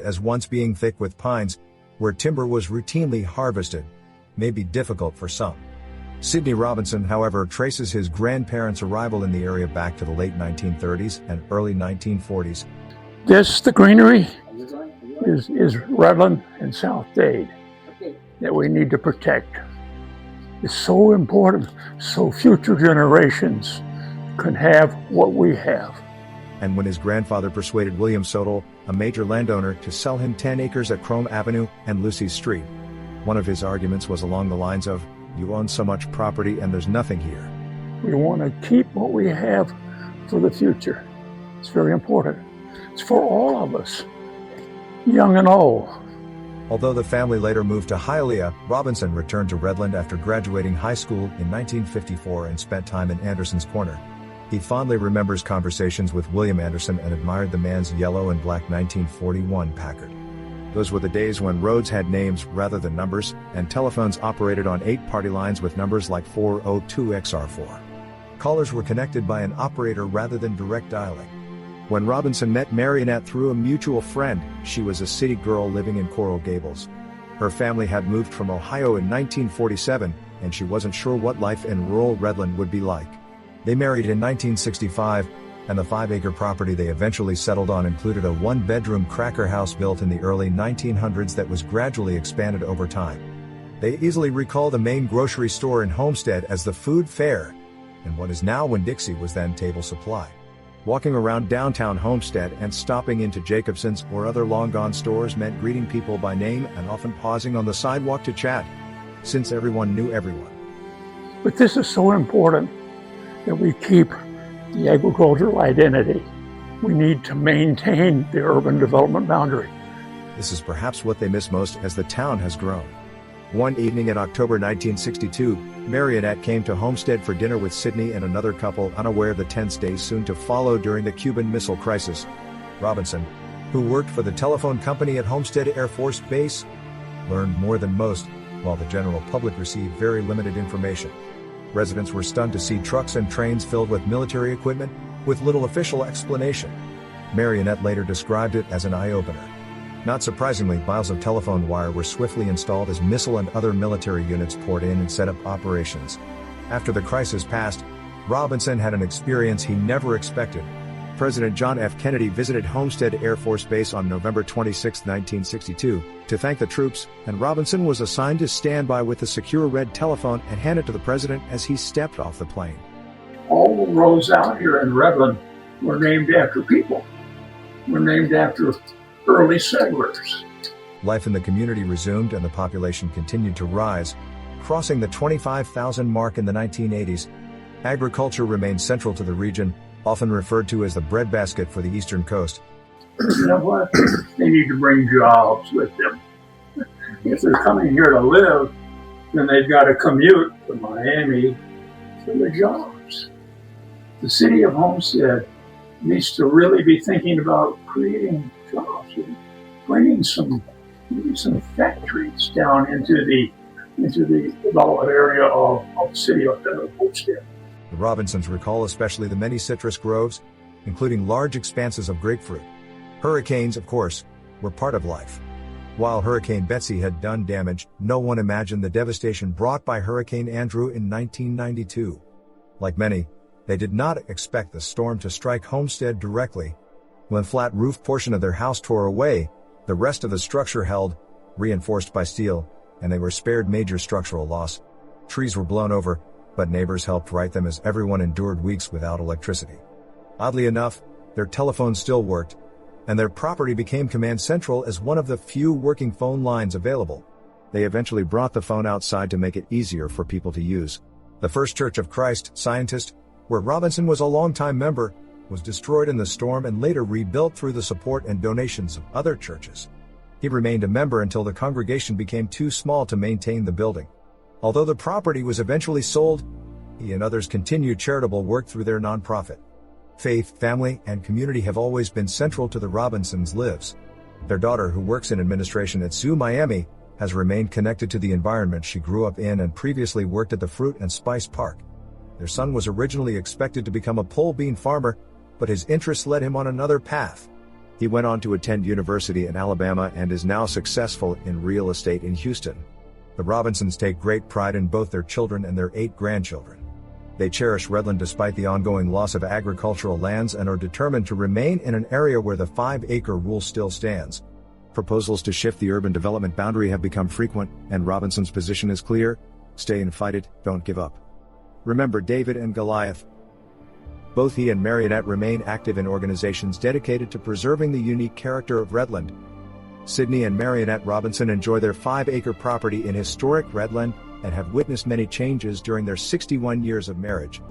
as once being thick with pines, where timber was routinely harvested, may be difficult for some. Sidney Robinson, however, traces his grandparents' arrival in the area back to the late 1930s and early 1940s. The greenery, is Redland and South Dade that we need to protect. It's so important so future generations can have what we have. And when his grandfather persuaded William Sottile, a major landowner, to sell him 10 acres at Krome Avenue and Lucy Street, one of his arguments was along the lines of, "You own so much property and there's nothing here." We want to keep what we have for the future. It's very important. It's for all of us, young and old. Although the family later moved to Hialeah, Robinson returned to Redland after graduating high school in 1954 and spent time in Anderson's Corner. He fondly remembers conversations with William Anderson and admired the man's yellow and black 1941 Packard. Those were the days when roads had names rather than numbers, and telephones operated on 8 party lines with numbers like 402XR4. Callers were connected by an operator rather than direct dialing. When Robinson met Marionette through a mutual friend, she was a city girl living in Coral Gables. Her family had moved from Ohio in 1947, and she wasn't sure what life in rural Redland would be like. They married in 1965, and the 5-acre property they eventually settled on included a 1-bedroom cracker house built in the early 1900s that was gradually expanded over time. They easily recall the main grocery store in Homestead as the Food Fair, and what is now Winn-Dixie was then Table Supply. Walking around downtown Homestead and stopping into Jacobson's or other long-gone stores meant greeting people by name and often pausing on the sidewalk to chat, since everyone knew everyone. But this is so important that we keep the agricultural identity. We need to maintain the urban development boundary. This is perhaps what they miss most as the town has grown. One evening in October 1962, Marionette came to Homestead for dinner with Sidney and another couple, unaware of the tense days soon to follow during the Cuban Missile Crisis. Robinson, who worked for the telephone company at Homestead Air Force Base, learned more than most, while the general public received very limited information. Residents were stunned to see trucks and trains filled with military equipment, with little official explanation. Marionette later described it as an eye-opener. Not surprisingly, miles of telephone wire were swiftly installed as missile and other military units poured in and set up operations. After the crisis passed, Robinson had an experience he never expected. President John F. Kennedy visited Homestead Air Force Base on November 26, 1962, to thank the troops, and Robinson was assigned to stand by with a secure red telephone and hand it to the president as he stepped off the plane. All the roads out here in Redland were named after people. Were named after early settlers. Life in the community resumed and the population continued to rise, crossing the 25,000 mark in the 1980s. Agriculture remained central to the region, often referred to as the breadbasket for the eastern coast. You know what? They need to bring jobs with them. If they're coming here to live, then they've got to commute to Miami for the jobs. The city of Homestead needs to really be thinking about creating jobs and bringing some factories down into the development area of the city of Homestead. The Robinsons recall especially the many citrus groves, including large expanses of grapefruit. Hurricanes, of course, were part of life. While Hurricane Betsy had done damage, no one imagined the devastation brought by Hurricane Andrew in 1992. Like many, they did not expect the storm to strike Homestead directly. When flat roof portion of their house tore away, the rest of the structure held, reinforced by steel, and they were spared major structural loss. Trees were blown over, but neighbors helped right them as everyone endured weeks without electricity. Oddly enough, their telephones still worked, and their property became command central as one of the few working phone lines available. They eventually brought the phone outside to make it easier for people to use. The First Church of Christ, Scientist, where Robinson was a longtime member, was destroyed in the storm and later rebuilt through the support and donations of other churches. He remained a member until the congregation became too small to maintain the building. Although the property was eventually sold, he and others continued charitable work through their nonprofit. Faith, family, and community have always been central to the Robinsons' lives. Their daughter, who works in administration at Zoo Miami, has remained connected to the environment she grew up in and previously worked at the Fruit and Spice Park. Their son was originally expected to become a pole bean farmer, but his interests led him on another path. He went on to attend university in Alabama and is now successful in real estate in Houston. The Robinsons take great pride in both their children and their 8 grandchildren. They cherish Redland despite the ongoing loss of agricultural lands and are determined to remain in an area where the 5-acre rule still stands. Proposals to shift the urban development boundary have become frequent, and Robinson's position is clear: stay and fight it, don't give up. Remember David and Goliath. Both he and Marionette remain active in organizations dedicated to preserving the unique character of Redland. Sidney and Marionette Robinson enjoy their 5-acre property in historic Redland and have witnessed many changes during their 61 years of marriage.